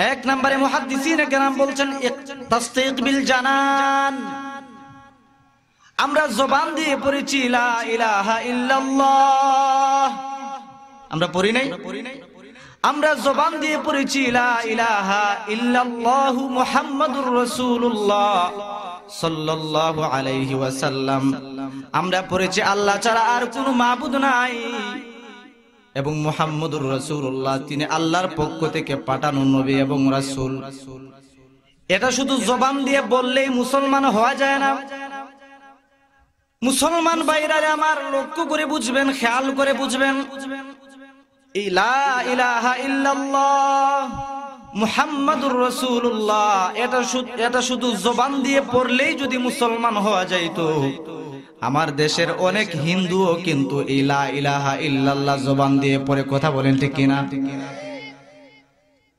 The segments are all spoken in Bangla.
এক নম্বরে মুহাদ্দিসিনে কেরাম বলছেন তাসদীক বিল জানান। আমরা জবান দিয়ে পড়েছি লা ইলাহা ইল্লাল্লাহ, আমরা পড়ি নাই? আমরা জবান দিয়ে পড়েছি লা ইলাহা ইল্লাল্লাহ মুহাম্মাদুর রাসূলুল্লাহ সাল্লাল্লাহু আলাইহি ওয়াসাল্লাম। আমরা পড়েছি আল্লাহ ছাড়া আর কোনো মাবুদ নাই এবং মুহাম্মাদুর রাসূলুল্লাহ তিনি আল্লাহর পক্ষ থেকে পাঠানো নবী এবং রাসূল। এটা শুধু জবান দিয়ে বললেই মুসলমান হওয়া যায় না। মুসলমান ভাইরা আমার লক্ষ্য করে বুঝবেন, খেয়াল করে বুঝবেন, এই লা ইলাহা ইল্লাল্লাহ মুহাম্মাদুর রাসূলুল্লাহ এটা শুধু জবান দিয়ে পড়লেই যদি মুসলমান হওয়া যাইতো, আমার দেশের অনেক হিন্দুও কিন্তু এই লা ইলাহা ইল্লাল্লাহ জবান দিয়ে পড়ে, কথা বলেন ঠিক কিনা?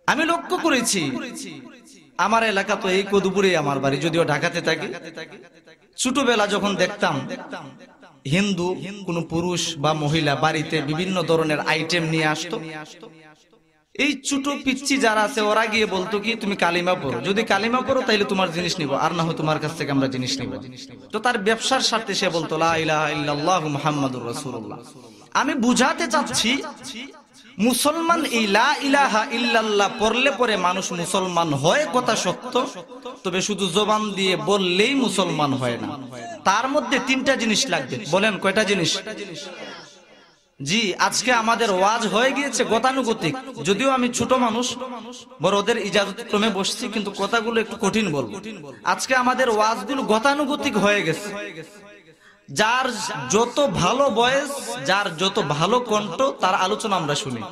আমি লক্ষ্য করেছি আমার এলাকা তো এই কদুপুরে আমার বাড়ি, যদিও ঢাকাতে থাকি। ছোটবেলা যখন দেখতাম হিন্দু কোন পুরুষ বা মহিলা বাড়িতে বিভিন্ন ধরনের আইটেম নিয়ে আসতো, এই ছোট পিচ্চি যারা আছে ওরা গিয়ে বলতো কি তুমি কালিমা পড়ো, যদি কালিমা পড়ো তাইলে তোমার জিনিস নিব, আর না হয় তোমার কাছ থেকে আমরা জিনিস নিব। তো তার ব্যবসার স্বার্থে সে বলতো লা ইলাহা ইল্লাল্লাহ মুহাম্মাদুর রাসূলুল্লাহ। আমি বুঝাতে চাচ্ছি মুসলমান এই লা ইলাহা ইল্লাল্লাহ পড়লে পরে মানুষ মুসলমান হয়, কথা সত্য, তবে শুধু জবান দিয়ে বললেই মুসলমান হয় না। তার মধ্যে তিনটা জিনিস লাগবে। বলেন কয়টা জিনিস? জি, আজকে আমাদের ওয়াজ হয়ে গিয়েছে গতানুগতিক, যদিও আমি ছোট মানুষ, বড়দের ইজাজত ক্রমে বসছি, কিন্তু কথাগুলো একটু কঠিন বলবো। আজকে আমাদের ওয়াজগুলো গতানুগতিক হয়ে গেছে। যার যত ভালো বয়স, যার যত ভালো কণ্ঠ, তার আলোচনা আমরা শুনি।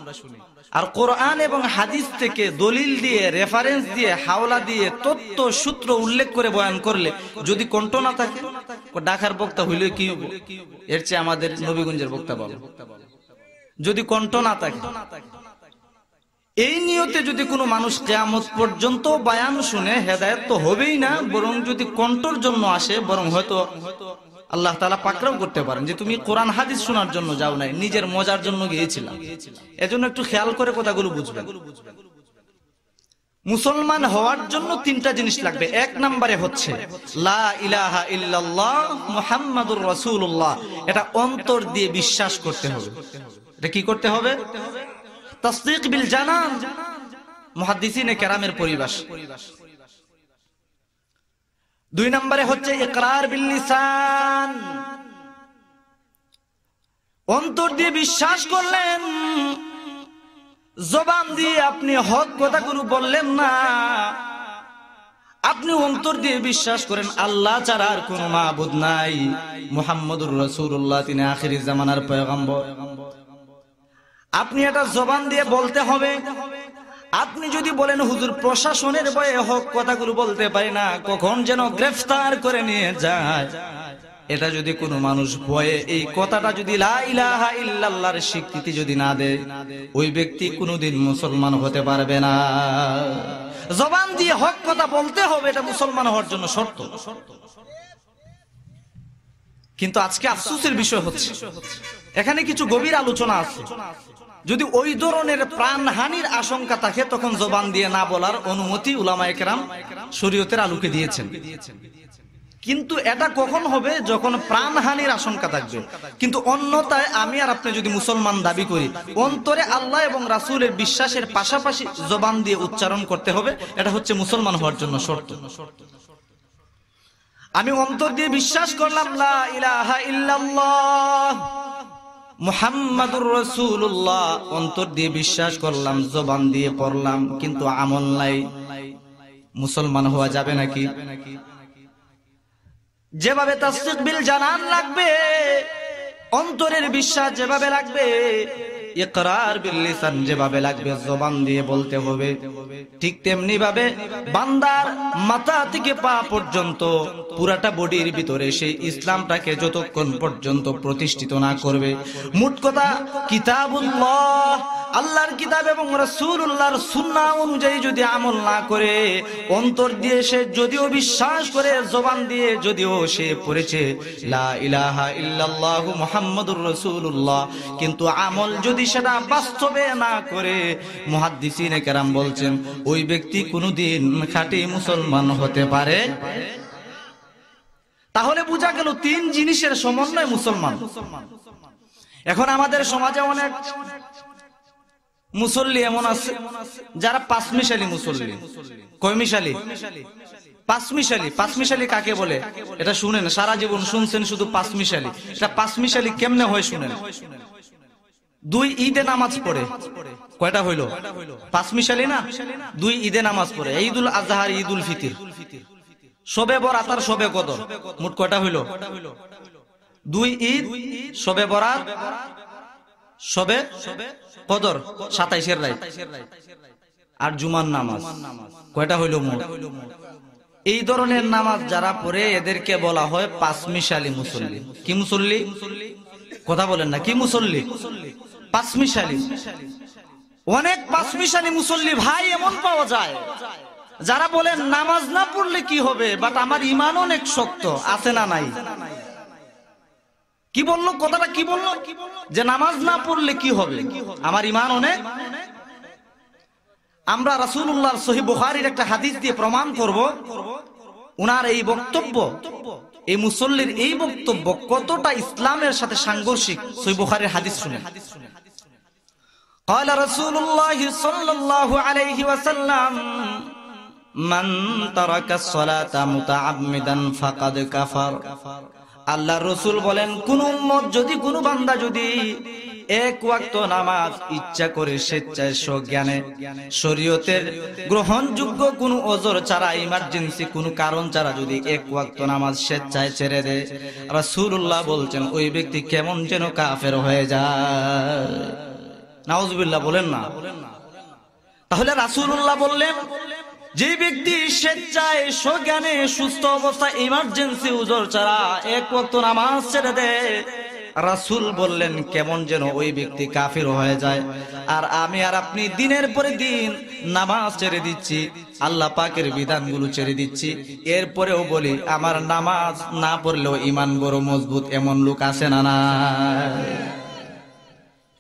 আর কোরআন এবং হাদিস থেকে দলিল দিয়ে, রেফারেন্স দিয়ে, হাওলা দিয়ে, তথ্য সূত্র উল্লেখ করে বয়ান করলে যদি কণ্ঠ না থাকে, ঢাকার বক্তা হইলে কি হবে? এর চেয়ে আমাদের নবীগঞ্জের বক্তা বলো। যদি কণ্ঠ না থাকে, এই নিয়তে যদি কোনো মানুষ কিয়ামত পর্যন্ত বয়ান শুনে, হেদায়েত তো হবেই না, বরং যদি কণ্ঠর জন্য আসে, বরং হয়তো আল্লাহ তাআলা পাকড়াও করতে পারেন যে তুমি কোরআন হাদিস শোনার জন্য যাও নাই, নিজের মজার জন্য গিয়েছিলাম। এজন্য একটু খেয়াল করে কথাগুলো বুঝবেন। মুসলমান হওয়ার জন্য তিনটা জিনিস লাগবে। এক নম্বরে হচ্ছে লা ইলাহা ইল্লাল্লাহ মুহাম্মাদুর রাসূলুল্লাহ, এটা অন্তর দিয়ে বিশ্বাস করতে হবে। এটা কি করতে হবে? তাসদীক বিল জানান, মুহাদ্দিসিনে কেরামের পরিভাষ। দুই নম্বরে হচ্ছে ইকরার বিল লিসান, অন্তর দিয়ে বিশ্বাস করলেন, জবান দিয়ে আপনি হক কথাগুলো বললেন না, আপনি অন্তর দিয়ে বিশ্বাস করেন আল্লাহ ছাড়া আর কোনো মাবুদ নাই, মুহাম্মাদুর রাসূলুল্লাহ তিনি আখিরি জামানার পয়গম্বর। আপনি এটা জবান দিয়ে বলতে হবে। আপনি যদি বলেন হুজুর প্রশাসনের ভয়ে হক কথাগুলো বলতে পারি না, কখন যেন গ্রেফতার করে নিয়ে যায়, এটা যদি কোনো মানুষ ভয়ে এই কথাটা যদি লা ইলাহা ইল্লাল্লাহর স্বীকৃতি যদি না দেয়, ওই ব্যক্তি কোনোদিন মুসলমান হতে পারবে না। জবান দিয়ে হক কথা বলতে হবে, এটা মুসলমান হওয়ার জন্য শর্ত। কিন্তু আজকে আফসোসের বিষয় হচ্ছে এখানে কিছু গভীর আলোচনা আছে। যদি ওই ধরনের প্রাণহানির আশঙ্কা থাকে, তখন জবান দিয়ে না বলার অনুমতি উলামায়ে কেরাম শরীয়তের আলোকে দিয়েছেন। কিন্তু এটা কখন হবে? যখন প্রাণহানির আশঙ্কা থাকবে। কিন্তু অন্যথায় আমি আর আপনি যদি মুসলমান দাবি করি, অন্তরে আল্লাহ এবং রাসূলের বিশ্বাসের পাশাপাশি জবান দিয়ে উচ্চারণ করতে হবে, এটা হচ্ছে মুসলমান হওয়ার জন্য শর্ত। আমি অন্তর দিয়ে বিশ্বাস করলাম লা ইলাহা ইল্লাল্লাহ মুহাম্মাদুর রাসূলুল্লাহ, অন্তর দিয়ে বিশ্বাস করলাম, জবান দিয়ে পড়লাম, কিন্তু আমল নাই, মুসলমান হওয়া যাবে নাকি? যেভাবে তাসদীক বিল জানান লাগবে, অন্তরের বিশ্বাস যেভাবে লাগবে, ইকরার বিল লিসান যেভাবে লাগবে, জবান দিয়ে বলতে হবে, ঠিক তেমনি ভাবে বান্দার মাথা থেকে পা পর্যন্ত পুরাটা বডির ভিতরে সেই ইসলামটাকে যতক্ষণ পর্যন্ত প্রতিষ্ঠিত না করবে, মোট কথা কিতাবুল্লাহ আল্লাহর কিতাব এবং রাসূলুল্লাহর সুন্নাহ অনুযায়ী যদি আমল না করে, অন্তর দিয়ে সে যদিও বিশ্বাস করে, জবান দিয়ে যদিও সে পড়েছে লা ইলাহা ইল্লাল্লাহু মুহাম্মাদুর রাসূলুল্লাহ, কিন্তু আমল যদি সেটা বাস্তবে না করে, মুহাদ্দিসিনে কেরাম বলছেন ওই ব্যক্তি কোনোদিন খাঁটি মুসলমান হতে পারে। তাহলে বোঝা গেল তিন জিনিসের সমন্বয় মুসলমান। এখন আমাদের সমাজে অনেক মুসল্লি এমন আছে যারা পাঁচমিশালি মুসল্লি। কয় মিশালি? পাঁচমিশালি। পাঁচমিশালি কাকে বলে এটা শুনেন, সারা জীবন শুনছেন শুধু পাঁচমিশালি। এটা পাঁচমিশালি কেমনে হয় শুনেন। দুই ঈদে নামাজ পড়ে, কয়টা হইল? পাঁচমিশালি না? দুই ঈদে নামাজ পড়ে, ঈদুল আজহা, ঈদুল ফিতর, শবে বরাত আর শবে কদর, মোট কয়টা হইল? দুই ঈদ, শবে বরাত, শবে কদর 27-এর রাত, আর জুমার নামাজ, কয়টা হইল মোট? এই ধরনের নামাজ যারা পড়ে এদেরকে বলা হয় পাঁচমিশালি মুসল্লি। কি মুসল্লি? কথা বলেন না, কি মুসল্লি? পাঁচমিশালি। অনেক পাঁচমিশালি মুসল্লি ভাই এমন পাওয়া যায় যারা বলেন নামাজ না পড়লে কি হবে, বাট আমার ঈমান অনেক শক্ত। আছে না নাই? কি বললো? কথাটা কি বললো? যে নামাজ না পড়লে কি হবে, আমার ঈমান অনেক। আমরা রাসূলুল্লাহর সহিহ বুখারীর একটা হাদিস দিয়ে প্রমাণ করব উনার এই বক্তব্য, এই মুসল্লির এই বক্তব্য কতটা ইসলামের সাথে সাংঘর্ষিক। সহিহ বুখারীর হাদিস শুনেন। قال رسول الله صلى الله عليه وسلم من ترك الصلاة متعمدا فقد كفر। আল্লাহ রাসূল বলেন, কোন উম্মত যদি, কোন বান্দা যদি এক ওয়াক্ত নামাজ ইচ্ছা করে স্বেচ্ছায় সজ্ঞানে শরীয়তের গ্রহণযোগ্য কোন ওজর ছাড়া, ইমার্জেন্সি কোন কারণ ছাড়া যদি এক ওয়াক্ত নামাজ স্বেচ্ছায় ছেড়ে দেয়, রাসূলুল্লাহ বলছেন ওই ব্যক্তি কেমন যেন কাফের হয়ে যায়। নাউজুবিল্লাহ বলেন না। তাহলে রাসূলুল্লাহ বললেন যে ব্যক্তি স্বেচ্ছায় সজ্ঞানে সুস্থ অবস্থায় ইমার্জেন্সি উজর ছাড়া এক ওয়াক্ত নামাজ ছেড়ে দেয়, রাসূল বললেন কেমন যেন ওই ব্যক্তি কাফির হয়ে যায়। আর আমি আর আপনি দিনের পরে দিন নামাজ ছেড়ে দিচ্ছি, আল্লাহ পাকের বিধানগুলো ছেড়ে দিচ্ছি, এরপরেও বলি আমার নামাজ না পড়লেও ঈমান বড় মজবুত, এমন লোক আছে না না?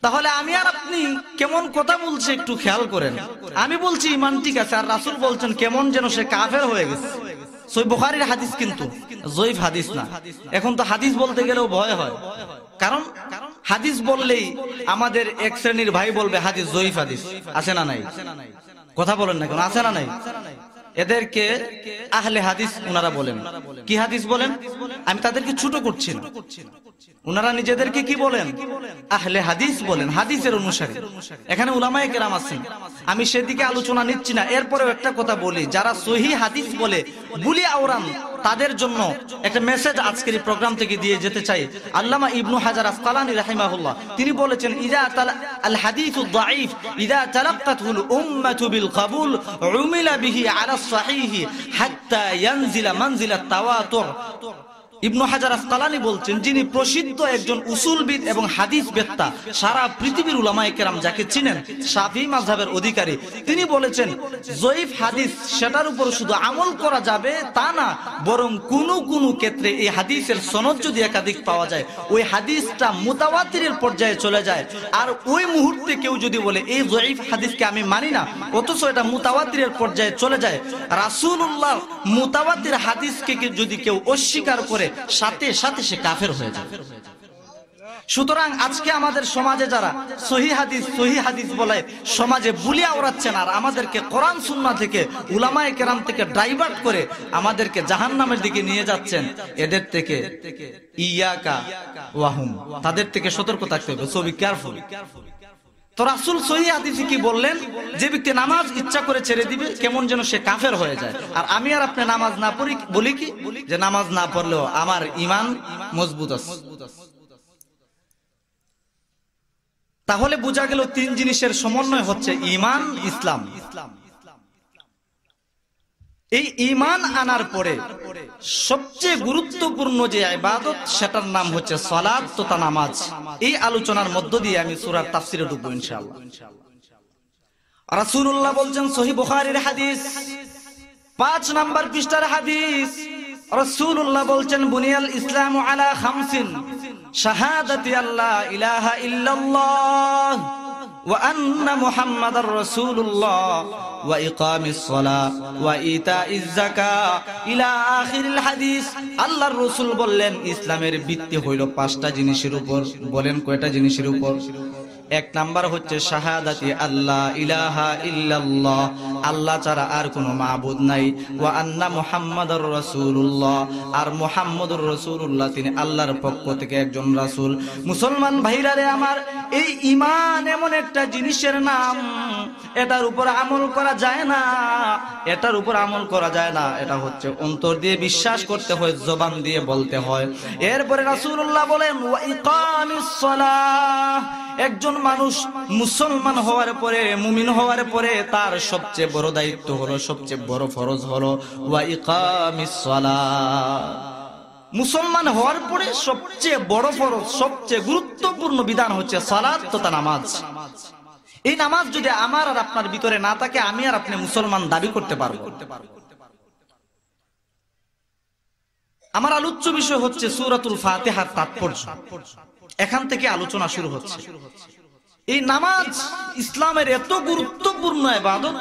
তাহলে আমি আর আপনি কেমন কথা বলছি একটু খেয়াল করেন। আমি বলছি ঈমান ঠিক আছে, আর রাসূল বলছেন কেমন যেন সে কাফের হয়ে গেছে। সহিহ বুখারীর হাদিস কিন্তু জয়ীফ হাদিস না। এখন তো হাদিস বলতে গেলেও ভয় হয়, কারণ হাদিস বললেই আমাদের এক শ্রেণীর ভাই বলবে হাদিস জয়ীফ হাদিস। আছে না নাই? কথা বলেন না কেন? আছে না নাই? এদেরকে আহলে হাদিস উনারা বলেন। কি হাদিস বলেন? আমি তাদেরকে ছোট করছি না, উনারা নিজেদেরকে কি বলেন? আহলে হাদিস বলেন, হাদিসের অনুসারী। এখানে উলামায়ে কেরাম আছেন, আমি সেদিকে আলোচনা নিচ্ছি না। এরপরেও একটা কথা বলি, যারা সহিহ হাদিস বলে বুলি আওরাম, তাদের জন্য একটা মেসেজ আজকের এই প্রোগ্রাম থেকে দিয়ে যেতে চাই। আল্লামা ইবনু হাজার আসকালানী রাহিমাহুল্লাহ তিনি বলেছেন, ইযা আল হাদিসু দাঈফ ইযা তালাক্কাতুল উম্মাতু বিল কবুল উমিলা বিহি আলা সাহিহ হাত্তা ইয়ানজিলা মানজিলাত তাওয়াতুর। ইবনু হাজার আসকালানী বলছেন, যিনি প্রসিদ্ধ একজন উসুলবিদ এবং হাদিস বেত্তা, সারা পৃথিবীর উলামায়ে কেরাম যাকে চিনেন, শাফিঈ মাযহাবের অধিকারী, তিনি বলেছেন জয়ীফ হাদিস সেটার উপর শুধু আমল করা যাবে তা না, বরং কোন ক্ষেত্রে এই হাদিসের সনদ যদি একাধিক পাওয়া যায়, ওই হাদিসটা মুতাওয়াতিরের পর্যায়ে চলে যায়। আর ওই মুহূর্তে কেউ যদি বলে এই জয়ীফ হাদিসকে আমি মানি না, অথচ এটা মুতাওয়াতিরের পর্যায়ে চলে যায়, রাসূলুল্লাহ মুতাওয়াতির হাদিসকে যদি কেউ অস্বীকার করে, সাথে সাথে সে কাফের হয়ে যায়। সুতরাং আজকে আমাদের সমাজে যারা সহিহ হাদিস বলে সমাজে বুলিয়া ওড়াচ্ছেন, আর আমাদেরকে কোরআন সুন্নাহ থেকে, উলামায়ে কেরাম থেকে ডাইভার্ট করে আমাদেরকে জাহান্নামের দিকে নিয়ে যাচ্ছেন, এদের থেকে ইয়াকা ওয়াহুম, তাদের থেকে সতর্ক থাকতে হবে। So be careful. তো রাসূল সহিহ হাদিসে কি বললেন? যে ব্যক্তি নামাজ ইচ্ছা করে ছেড়ে দিবে কেমন যেন সে কাফের হয়ে যায়। আর আমি আর আপনি নামাজ না পড়ি, বলি কি যে নামাজ না পড়লেও আমার ঈমান মজবুত আছে। তাহলে বোঝা গেল তিন জিনিসের সমন্বয় হচ্ছে ঈমান, ইসলাম। এই ঈমান আনার পরে সবচেয়ে গুরুত্বপূর্ণ যে ইবাদত, সেটার নাম হচ্ছে সালাত তথা নামাজ। এই আলোচনার মধ্য দিয়ে আমি সূরার তাফসিরে ঢুকবো ইনশাআল্লাহ। রাসূলুল্লাহ বলছেন, সহিহ বুখারীর হাদিস 5 নাম্বার পৃষ্ঠার হাদিস, রাসূলুল্লাহ বলছেন, বুনিয়াল ইসলামু আলা খামসিন, শাহাদাতি আল্লা ইলাহা ইল্লাল্লাহ ওয়া আন্না মুহাম্মাদার রাসূলুল্লাহ ওয়া ইকামিস সালাহ ওয়া ইতাইজ যাকাত ইলা আখিরিল হাদিস। আল্লাহর রাসূল বললেন, ইসলামের ভিত্তি হইল 5টা জিনিসের উপর। বলেন কয়টা জিনিসের উপর? 1 নাম্বার হচ্ছে শাহাদাতি আল্লাহ ইলাহা ইল্লাল্লাহ, আল্লাহ ছাড়া আর কোনো মাবুদ নাই, ওয়া আন্না মুহাম্মাদুর রাসূলুল্লাহ, আর মুহাম্মদুর রাসূলুল্লাহ তিনি আল্লাহর পক্ষ থেকে একজন রাসূল। মুসলমান ভাইরা রে আমার, এই ঈমান এমন একটা জিনিসের নাম, এটার উপর আমল করা যায় না, এটার উপর আমল করা যায় না। এটা হচ্ছে অন্তর দিয়ে বিশ্বাস করতে হয়, জবান দিয়ে বলতে হয়। এরপরে রাসূলুল্লাহ বলেন, ওয়া ইকামিস সালাহ, একজন মানুষ মুসলমান হওয়ার পরে, মুমিন হওয়ার পরে তার সবচেয়ে বড় দায়িত্ব হলো, সবচেয়ে বড় ফরজ হলো ওয়া ইকামিস সালাহ। মুসলমান হওয়ার পরে সবচেয়ে বড় ফরজ, সবচেয়ে গুরুত্বপূর্ণ বিধান হচ্ছে সালাত তথা নামাজ। এই নামাজ যদি আমার আর আপনার ভিতরে না থাকে, আমি আর আপনি মুসলমান দাবি করতে পারবো? আমার আলোচ্য বিষয় হচ্ছে সূরাতুল ফাতিহার তাৎপর্য। এখান থেকে আলোচনা শুরু হচ্ছে। এই নামাজ ইসলামের এত গুরুত্বপূর্ণ ইবাদত,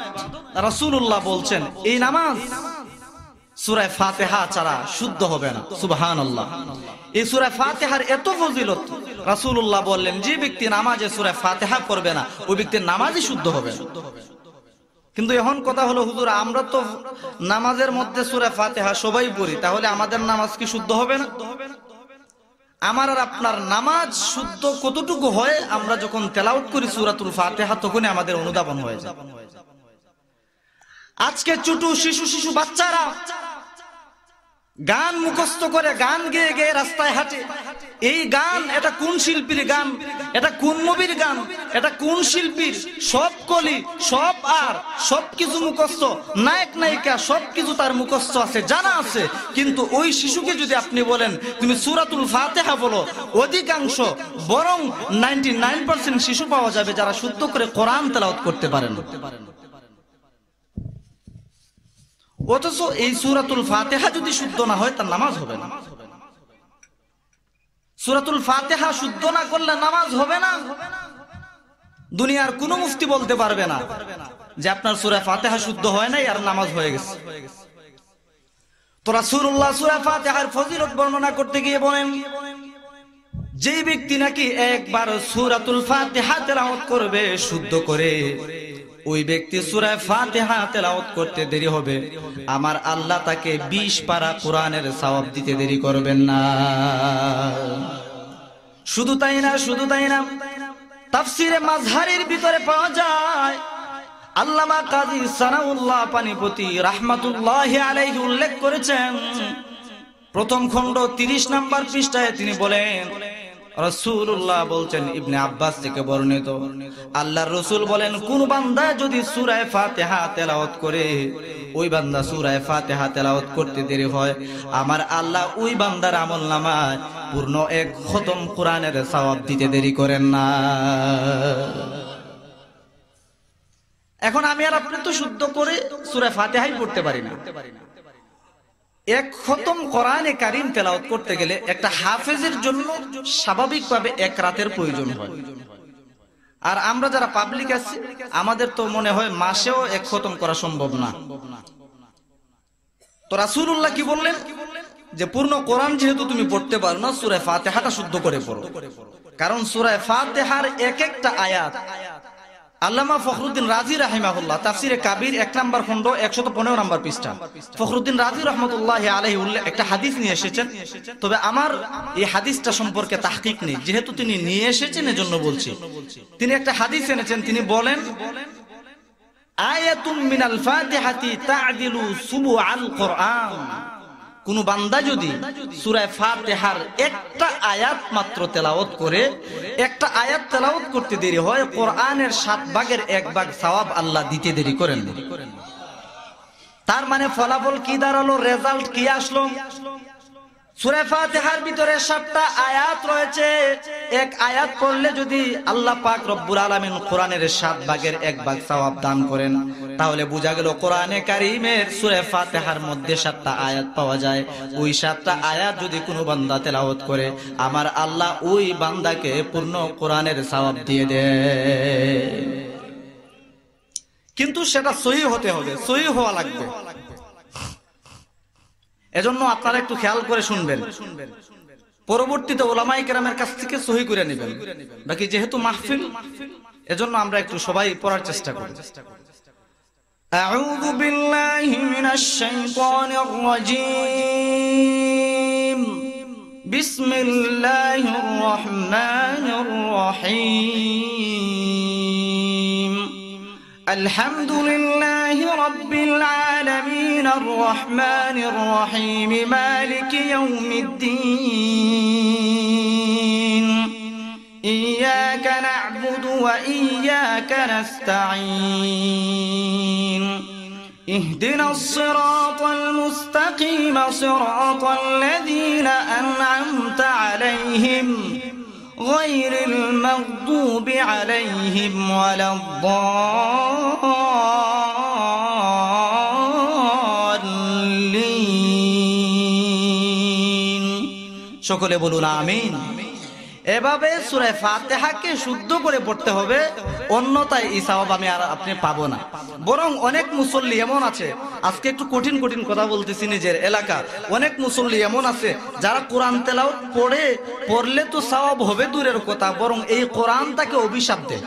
রাসূলুল্লাহ বলছেন এই নামাজ সূরা ফাতিহা ছাড়া শুদ্ধ হবে না। সুবহানাল্লাহ। এই সূরা ফাতিহার এত ফজিলত, রাসূলুল্লাহ বললেন, যে ব্যক্তি নামাজে সূরা ফাতিহা পড়বে না, ওই ব্যক্তির নামাজই শুদ্ধ হবে না। কিন্তু এখন কথা হলো, হুজুর আমরা তো নামাজের মধ্যে সূরা ফাতিহা সবাই পড়ি, তাহলে আমাদের নামাজ কি শুদ্ধ হবে না? আমার আর আপনার নামাজ শুদ্ধ কতটুকু হয়, আমরা যখন তেলাওয়াত করি সূরাতুল ফাতিহা, তখনই আমাদের অনুধাবন হয়ে যায়। আজকে ছোট শিশু বাচ্চারা গান মুখস্থ করে, গান গেয়ে গেয়ে রাস্তায় হাঁটে। এই গান, এটা কোন শিল্পীর গান, এটা কোন মুভির গান, এটা কোন শিল্পীর, সব কলি, সব আর সবকিছু মুখস্থ, নায়ক নায়িকা সবকিছু তার মুখস্থ আছে, জানা আছে। কিন্তু ওই শিশুকে যদি আপনি বলেন তুমি সূরাতুল ফাতিহা বলো, অধিকাংশ, বরং 99% শিশু পাওয়া যাবে যারা শুদ্ধ করে কোরআন তেলাওয়াত করতে পারেন। অথচ এই সূরাতুল ফাতিহা যদি শুদ্ধ না হয়, তার নামাজ হবে না। সূরাতুল ফাতিহা শুদ্ধ না করলে নামাজ হবে না। দুনিয়ার কোন মুফতি বলতে পারবে না যে আপনার সূরা ফাতিহা শুদ্ধ হয় নাই আর নামাজ হয়ে গেছে। তো রাসূলুল্লাহ সূরা ফাতিহার ফজিলত বর্ণনা করতে গিয়ে বলেন, যে ব্যক্তি নাকি একবার সূরাতুল ফাতিহা তেলাওয়াত করবে শুদ্ধ করে, ওই ব্যক্তি সূরা ফাতিহা তেলাওয়াত করতে দেরি হবে, আমার আল্লাহ তাকে 20 পারা কোরআনের সওয়াব দিতে দেরি করবেন না। শুধু তাই না, তাফসিরে মাযহারের ভিতরে পাওয়া যায়, আল্লামা কাজী সানাউল্লাহ পানিপতি রাহমাতুল্লাহি আলাইহি উল্লেখ করেছেন, প্রথম খণ্ড 30 নাম্বার পৃষ্ঠায় তিনি বলেন, রাসূলুল্লাহ বলছেন, ইবনে আব্বাস থেকে বর্ণিত, আল্লাহর রাসূল বলেন, কোন বান্দা যদি সূরা ফাতিহা তেলাওয়াত করে, ওই বান্দা সূরা ফাতিহা তেলাওয়াত করতে দেরি হয়, আমার আল্লাহ ওই বান্দার আমলনামায় পূর্ণ 1 খতম কোরআনের সওয়াব দিতে দেরি করেন না। এখন আমি আর আপনি তো শুদ্ধ করে সূরা ফাতিহাই পড়তে পারি না। 1 খতম কোরআনে কারীম তেলাওয়াত করতে গেলে একটা হাফেজের জন্য স্বাভাবিকভাবে 1 রাতের প্রয়োজন হয়। আর আমরা যারা পাবলিক আছি, আমাদের তো মনে হয় মাসেও 1 খতম করা সম্ভব না। তো রাসূলুল্লাহ কি বললেন, যে পূর্ণ কোরআন যেহেতু তুমি পড়তে পারো না, সূরা ফাতিহাটা শুদ্ধ করে পড়ো। কারণ সূরা ফাতিহার এক একটা আয়াত, আল্লামা ফখরুদ্দিন রাজি রাহিমাহুল্লাহ তাফসিরে কাবীর 1 নাম্বার খণ্ড 115 নাম্বার পৃষ্ঠা, ফখরুদ্দিন রাজি রাহমাতুল্লাহি আলাইহি একটা হাদিস নিয়ে এসেছেন। তবে আমার এই হাদিসটা সম্পর্কে তাহকিক নেই, যেহেতু তিনি নিয়ে এসেছেন এজন্য বলছি। তিনি একটা হাদিস এনেছেন, তিনি বলেন, আয়াতুম মিনাল ফাতিহাতি তা'দিলু সুবুআল কোরআন। কোন বান্দা যদি সূরা ফাতিহার একটা আয়াত মাত্র তেলাওয়াত করে, একটা আয়াত তেলাওয়াত করতে দেরি হয়, কোরআনের 7 ভাগের 1 ভাগ সওয়াব আল্লাহ দিতে দেরি করেন। তার মানে ফলাফল কি দাঁড়ালো, রেজাল্ট কি আসলো? সূরা ফাতিহার ভিতরে 7টা আয়াত রয়েছে। এক আয়াত পড়লে যদি আল্লাহ পাক রব্বুল আলামিন কোরআনের 7 ভাগের 1 ভাগ সওয়াব দান করেন, তাহলে বোঝা গেল কোরআনে কারীমের সূরা ফাতিহার মধ্যে 7টা আয়াত পাওয়া যায়। ওই 7টা আয়াত যদি কোনো বান্দা তেলাওয়াত করে, আমার আল্লাহ ওই বান্দাকে পূর্ণ কোরআনের সওয়াব দিয়ে দেয়। কিন্তু সেটা সহিহ হতে হবে, সহিহ হওয়া লাগবে। এজন্য আপনারা একটু খেয়াল করে শুনবেন, পরবর্তীতে উলামায়ে কেরামের কাছ থেকে সহিহ করে নেবেন। বাকি যেহেতু মাহফিল, এজন্য আমরা একটু সবাই পড়ার চেষ্টা করি। আউযু বিল্লাহি মিনাশ শাইতানির রাজীম। বিসমিল্লাহির রহমানির রহিম। আলহামদুলিল্লাহি রাব্বিল আলামিন আর রহমানির রহিম মালিকি ইয়াউমিদ্দিন। ইয়্যাকা না'বুদু ওয়া ইয়্যাকা নাস্তাঈন। ইহদিনাস সিরাতাল মুস্তাকিম সিরাতাল লাযীনা আন'আমতা আলাইহিম গায়রিল মাগদুবি আলাইহিম ওয়ালাদ-দাল্লিন। সকলে বলুন আমিন। এভাবে সূরা ফাতিহাকে শুদ্ধ করে পড়তে হবে, অন্যথায় এই সওয়াব আমি আর আপনি পাবো না। বরং অনেক মুসল্লি এমন আছে, আজকে একটু কঠিন কঠিন কথা বলতেছি, নিজের এলাকা অনেক মুসল্লি এমন আছে যারা কোরআন তেলাওয়াত পড়লে তো সওয়াব হবে দূরের কথা, বরং এই কোরআন তাকে অভিশাপ দেয়।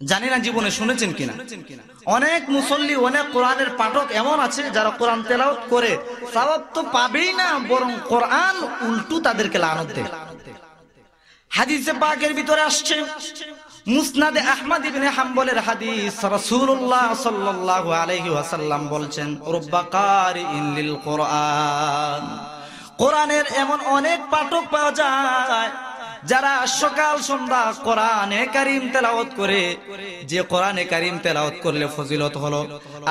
জানি না জীবনে শুনেছেন কিনা, অনেক মুসল্লি অনেক কোরআনের পাঠক এমন আছে যারা কোরআন তেলাওয়াত করে সওয়াব তো পাবেই না, বরং কোরআন উল্টো তাদেরকে লানত দেয়। হাদিসে পাকের ভিতরে আসছে, মুসনাদে আহমদ ইবনে হাম্বলের হাদিস, রাসূলুল্লাহ সাল্লাল্লাহু আলাইহি ওয়াসাল্লাম বলছেন, রুব্বা কারিইন লিল কোরআন। কোরআনের এমন অনেক পাঠক পাওয়া যায় যারা সকাল সন্ধ্যা কোরআনে কারীম তেলাওয়াত করে। যে কোরআনে কারীম তেলাওয়াত করলে ফজিলত হলো,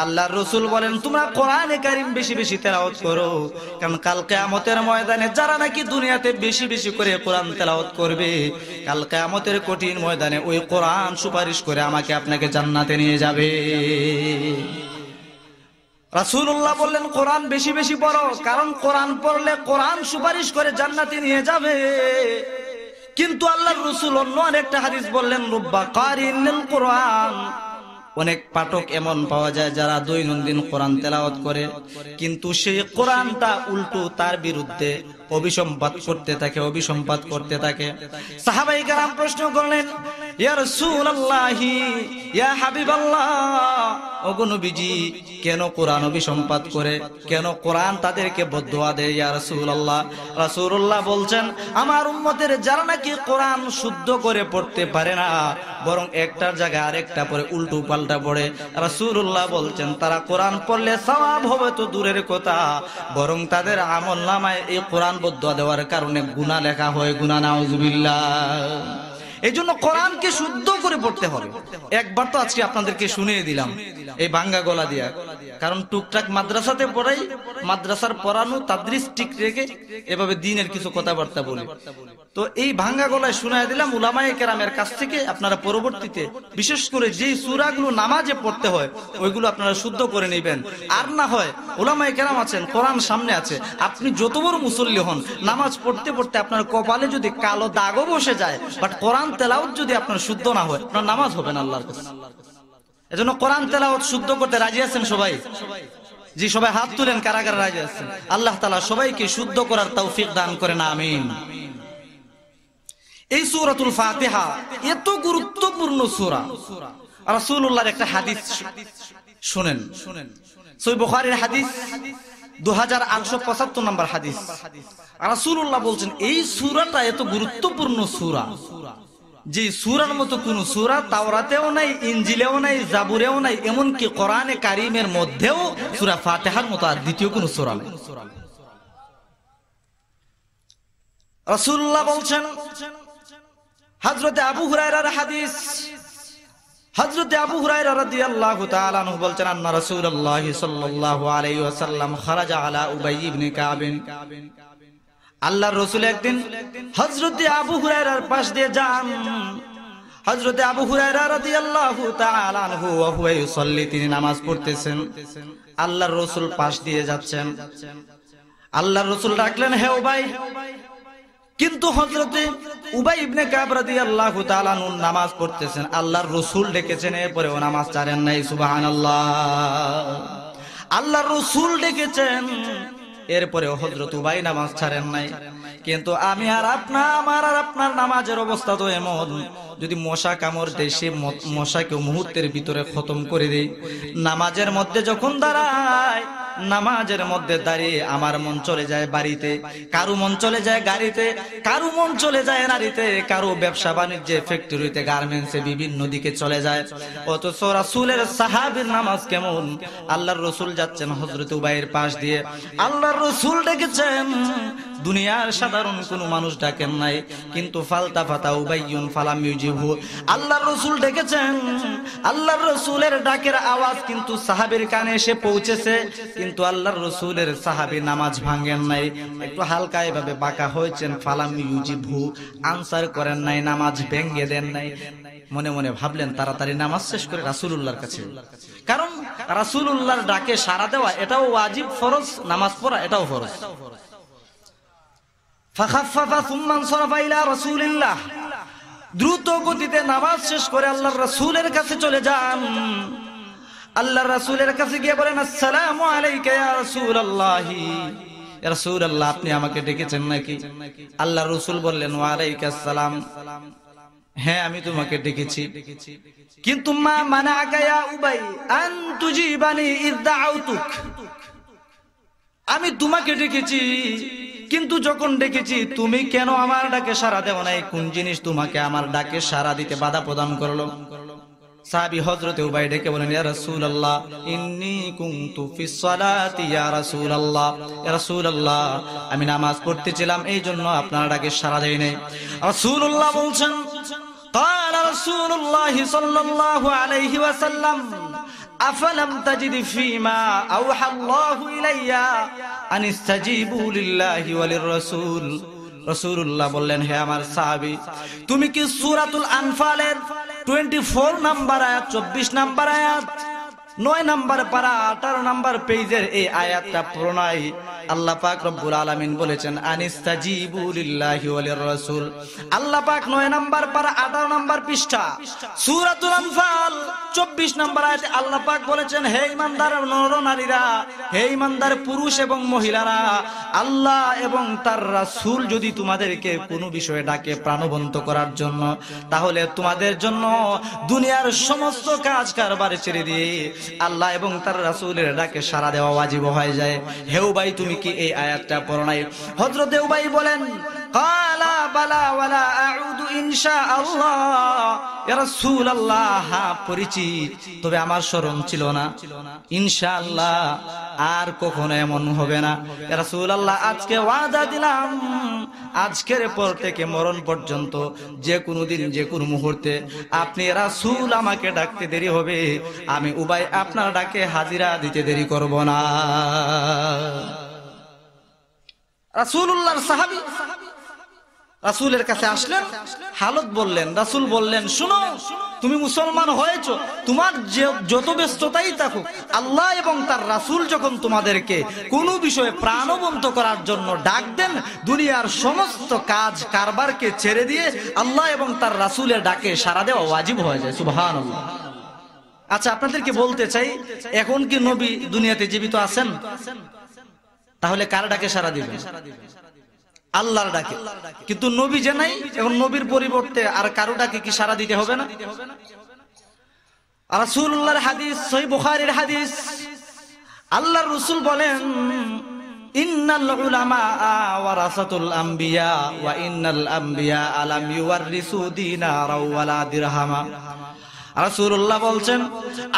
আল্লাহর রাসূল বলেন তোমরা কোরআনে কারীম বেশি বেশি তেলাওয়াত করো, কারণ কাল কিয়ামতের ময়দানে যারা নাকি দুনিয়াতে বেশি বেশি করে কোরআন তেলাওয়াত করবে, কাল কিয়ামতের কঠিন ময়দানে ওই কোরআন সুপারিশ করে আমাকে আপনাকে জান্নাতে নিয়ে যাবে। রাসূলুল্লাহ বললেন কোরআন বেশি বেশি পড়ো, কারণ কোরআন পড়লে কোরআন সুপারিশ করে জান্নাতে নিয়ে যাবে। কিন্তু আল্লাহর রাসূল অন্য আরেকটা হাদিস বললেন, রুব্বা কারিইন লিল কোরআন। অনেক পাঠক এমন পাওয়া যায় যারা দৈনন্দিন কোরআন তেলাওয়াত করে, কিন্তু সেই কোরআনটা উল্টো তার বিরুদ্ধে অভিসম্পাত করতে থাকে। সাহাবায়ে কেরাম প্রশ্ন করলেন, ইয়া রাসূলুল্লাহি, ইয়া হাবিবাল্লাহ, ওগো নবীজি, কেন কোরআন অভিসম্পাত করে, কেন কোরআন তাদেরকে বদদুয়া দেয় ইয়া রাসূলুল্লাহ? রাসূলুল্লাহ বলছেন, আমার উম্মতের যারা নাকি কোরআন শুদ্ধ করে পড়তে পারে না, বরং একটার জায়গায় আরেকটা পড়ে উল্টো পাল্টা পড়ে, রাসূলুল্লাহ বলছেন তারা কোরআন পড়লে সওয়াব হবে তো দূরের কথা, বরং তাদের আমলনামায় এই কোরআন বদদুয়া দেওয়ার কারণে গুনাহ লেখা হয়, গুনাহ, নাউজুবিল্লাহ। এই জন্য কোরআনকে শুদ্ধ করে পড়তে হবে। একবার তো আজকে আপনাদেরকে শুনিয়ে দিলাম এই ভাঙ্গা গলা দিয়া, কারণ টুকটাক মাদ্রাসাতে পড়াই, মাদ্রাসার পড়ানো তাদরিস ঠিক রেখে এভাবে দিনের কিছু কথাবার্তা বলি, তো এই ভাঙ্গা গলায় শুনিয়ে দিলাম উলামায়ে কেরামের কাছ থেকে। আপনারা পরবর্তীতে বিশেষ করে যেই সূরাগুলো নামাজে পড়তে হয় ওইগুলো আপনারা শুদ্ধ করে নেবেন। আর না হয় উলামায়ে কেরাম আছেন, কোরআন সামনে আছে, আপনি যত বড় মুসল্লি হন, নামাজ পড়তে পড়তে আপনার কপালে যদি কালো দাগও বসে যায়, বাট কোরআন তেলাওয়াত যদি আপনার শুদ্ধ না হয়, আপনার নামাজ হবে না আল্লাহর কাছে। এজন্য কোরআন তেলাওয়াত শুদ্ধ করতে রাজি আছেন সবাই? জি, সবাই হাত তুলেন কারা কারা রাজি আছেন। আল্লাহ তাআলা সবাইকে শুদ্ধ করার তৌফিক দান করেন, আমিন। এই সূরাতুল ফাতিহা এত গুরুত্বপূর্ণ সূরা। রাসূলুল্লাহর একটা হাদিস শুনেন, সহিহ বুখারীর হাদিস 2875 নম্বর হাদিস। রাসূলুল্লাহ বলছেন এই সূরাটা এত গুরুত্বপূর্ণ সূরা, যে সূরার মতো কোন সূরা তাওরাতেও নাই, ইনজিলেও নাই, জাবুরেও নাই, এমনকি কোরআনে কারীমের মধ্যেও সূরা ফাতিহার মতো আর দ্বিতীয় কোন সূরা নেই। রাসূলুল্লাহ বলছেন, হযরত আবু হুরায়রার হাদিস, হযরত আবু হুরায়রা রাদিয়াল্লাহু তাআলা আনহু বলছেন, আন্না রাসূলুল্লাহ সাল্লাল্লাহু আলাইহি ওয়াসাল্লাম খারাজা আলা উবাই ইবনে কাব। আল্লাহর রাসূল একদিন হযরতে আবু হুরায়রার পাশ দিয়ে যান। হযরতে আবু হুরায়রা রাদিয়াল্লাহু তাআলা আনহু ওয়া হুয়া ইউসাল্লি, তিনি নামাজ পড়তেছেন, আল্লাহর রাসূল পাশ দিয়ে যাচ্ছেন। আল্লাহর রাসূল ডাকলেন, হে উবাই। কিন্তু হযরতে উবাই ইবনে কাব রাদিয়াল্লাহু তাআলা আনহু নামাজ পড়তেছেন, আল্লাহর রাসূল ডেকেছেন, এরপরেও নামাজ ছাড়েন নাই। সুবহানাল্লাহ। আল্লাহর রাসূল ডেকেছেন, এরপরেও হযরত উবাই নামাজ ছাড়েন নাই। কিন্তু আমি আর আমার আর আপনার নামাজের অবস্থা তো এমন, যদি মশা কামড় দেয় সে মশাকে মুহূর্তের ভিতরে খতম করে দেয়। নামাজের মধ্যে যখন দাঁড়ায়, নামাজের মধ্যে দাঁড়িয়ে আমার মন চলে যায় বাড়িতে, কারো মন চলে যায় গাড়িতে, কারো মন চলে যায় নারীতে, কারো ব্যবসা বাণিজ্যে, ফ্যাক্টরিতে, গার্মেন্টসে, বিভিন্ন দিকে চলে যায়। অথচ রাসূলের সাহাবীর নামাজ কেমন? আল্লাহর রাসূল যাচ্ছেন হযরত উবাইয়ের পাশ দিয়ে, আল্লাহর রাসূল ডেকেছেন, দুনিয়ার সাধারণ কোন মানুষ ডাকেন নাই। কিন্তু ফালতাফাতা উবাইয়ুন ফালাম ইউজিবহু, আল্লাহর রাসূল ডেকেছেন, আল্লাহর রাসূলের ডাকের আওয়াজ কিন্তু সাহাবীর কানে এসে পৌঁছেছে, কিন্তু আল্লাহর রাসূলের সাহাবী নামাজ ভাঙেন নাই, একটু হালকা এভাবে বাঁকা হয়েছেন। ফালাম ইউজিবহু, আনসার করেন নাই, নামাজ ভেঙে দেন নাই। মনে মনে ভাবলেন তাড়াতাড়ি নামাজ শেষ করে রাসূলুল্লাহর কাছে, কারণ রাসূলুল্লাহর ডাকে সাড়া দেওয়া এটাও ওয়াজিব, ফরজ, নামাজ পড়া এটাও ফরজ। ফাখাফফা সুম্মা ইনসারাফা ইলা রাসূলিল্লাহ, দ্রুত গতিতে নামাজ শেষ করে আল্লাহর রাসূলের কাছে চলে যান। আল্লাহর রাসূলের কাছে গিয়ে বলেন, আসসালামু আলাইকা ইয়া রাসূলুল্লাহ। ইয়া রাসূলুল্লাহ, আপনি আমাকে ডেকেছেন নাকি? আল্লাহর রাসূল বললেন, ওয়া আলাইকাস সালাম, হ্যাঁ আমি তোমাকে ডেকেছি। কিন্তু মা মানাকা ইয়া উবাই আন তুজিবানি ইয দাআউতুক, আমি তোমাকে ডেকেছি, কিন্তু যখন ডেকেছি তুমি কেন আমার ডাকে সাড়া দেও নাই? কোন জিনিস তোমাকে আমার ডাকে সাড়া দিতে বাধা প্রদান করলো? সাহাবী হযরতে উবাই ডেকে বলেন, ইয়া রাসূলুল্লাহ ইন্নী কুনতু ফিস সালাতি ইয়া রাসূলুল্লাহ, ইয়া রাসূলুল্লাহ আমি নামাজ পড়তেছিলাম, এই জন্য আপনার ডাকে সাড়া দেই নাই। রাসূলুল্লাহ বলছেন, ক্বালা রাসূলুল্লাহ সাল্লাল্লাহু আলাইহি ওয়াসাল্লাম, আফালাম তাজিদ ফীমা আওহা আল্লাহু ইলাইয়া আন ইস্তাজিবু লিল্লাহি ওয়া লির-রাসূল। রাসূলুল্লাহ বললেন, হে আমার সাহাবী, তুমি কি সূরাতুল আনফালের 24 নাম্বার আয়াত, 24 নাম্বার আয়াত, 9 নাম্বার পারা, 18 নাম্বার পেজের এই আয়াতটা পড়ো নাই? আল্লাহ পাক রব্বুল আলামিন বলেছেন, আনিস্তাজিবু লিল্লাহি ওয়া লির-রাসূল। আল্লাহ পাক 9 নাম্বার পারা, 18 নাম্বার পৃষ্ঠা, সূরাতুল আনফাল 24 নাম্বার আয়াতে আল্লাহ পাক বলেছেন, হে ঈমানদার নর-নারীরা, হে ঈমানদার পুরুষ এবং মহিলারা, আল্লাহ এবং তার রাসূল যদি তোমাদেরকে কোনো বিষয়ে ডাকে প্রাণবন্ত করার জন্য, তাহলে তোমাদের জন্য দুনিয়ার সমস্ত কাজ কারবার ছেড়ে দিয়ে আল্লাহ এবং তার রাসূলের ডাকে সাড়া দেওয়া ওয়াজিব হয়ে যায়। হে উবাই, তুমি কি এই আয়াতটা পড়ো নাই? হযরত উবাই বলেন, ক্বালা বালা ওয়ালা আউদু ইনশাআল্লাহ, ইয়া রাসূলুল্লাহ হ্যাঁ পড়েছি, তবে আমার স্মরণ ছিল না, ইনশাআল্লাহ আর কখনো এমন হবে না। ইয়া রাসূলুল্লাহ আজকে ওয়াদা দিলাম, আজকের পর থেকে মরণ পর্যন্ত যে কোনো দিন, যে কোনো মুহূর্তে আপনি রাসূল আমাকে ডাকতে দেরি হবে, আমি উবাই আপনার ডাকে হাজিরা দিতে দেরি করব না। রাসূলুল্লাহর সাহাবী রাসূলের কাছে আসলেন, হালত বললেন। রাসূল বললেন, শুনো, তুমি মুসলমান হয়েছো, তোমার যত ব্যস্ততাই থাকুক, আল্লাহ এবং তার রাসূল যখন তোমাদেরকে কোনো বিষয়ে প্রাণবন্ত করার জন্য ডাক দেন, দুনিয়ার সমস্ত কাজ কারবারকে ছেড়ে দিয়ে আল্লাহ এবং তার রাসূলের ডাকে সাড়া দেওয়া ওয়াজিব হয়ে যায়। সুবহানাল্লাহ। আচ্ছা, আপনাদেরকে বলতে চাই, এখন কি নবী দুনিয়াতে জীবিত আছেন? তাহলে কার ডাকে সাড়া দিবেন? আল্লাহর ডাকে। কিন্তু নবী যে নাই, এখন নবীর পরিবর্তে আর কারো ডাকে কি সাড়া দিতে হবে না? রাসূলুল্লাহর হাদিস, সহিহ বুখারীর হাদিস, আল্লাহর রাসূল বলেন, ইন্নাল উলামা ওয়ারাসাতুল আম্বিয়া ওয়া ইন্নাল আম্বিয়া আলাম ইউওয়ারিসু দিনারা ওয়ালা দিরহামা। রাসূলুল্লাহ বলছেন,